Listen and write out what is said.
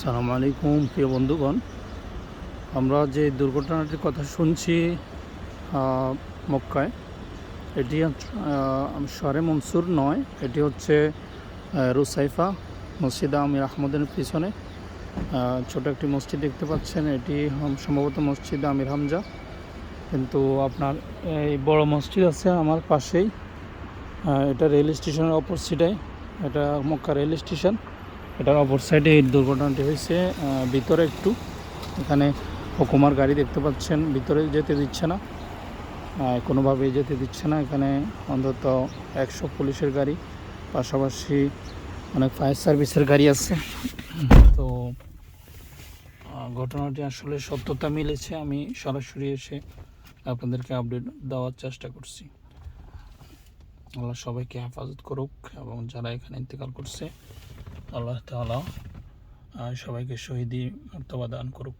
আসসালামু আলাইকুম প্রিয় বন্ধুগণ, আমরা যে দুর্ঘটনাটির কথা শুনছি মক্কায়, এটি শহরে মনসুর নয়, এটি হচ্ছে রুসাইফা মসজিদে আমির আহমদের পিছনে ছোট একটি মসজিদ দেখতে পাচ্ছেন। এটি সম্ভবত মসজিদে আমির হামজা, কিন্তু আপনার এই বড় মসজিদ আছে আমার পাশেই। এটা রেল স্টেশনের অপর সাইডে, এটা মক্কা রেল স্টেশন, এটার অপর সাইডে এই দুর্ঘটনাটি হয়েছে। ভিতরে একটু এখানে হুকুমার গাড়ি দেখতে পাচ্ছেন, ভিতরে যেতে দিচ্ছে না, কোনোভাবেই যেতে দিচ্ছে না। এখানে অন্তত 100 পুলিশের গাড়ি, পাশাপাশি অনেক ফায়ার সার্ভিসের গাড়ি আছে। তো ঘটনাটি আসলে সত্যতা মিলেছে, আমি সরাসরি এসে আপনাদেরকে আপডেট দেওয়ার চেষ্টা করছি। আল্লাহ সবাইকে হেফাজত করুক, এবং যারা এখানে ইন্তেকাল করছে আল্লাহ তাআলা সবাইকে শহীদি মর্তবা দান করুক।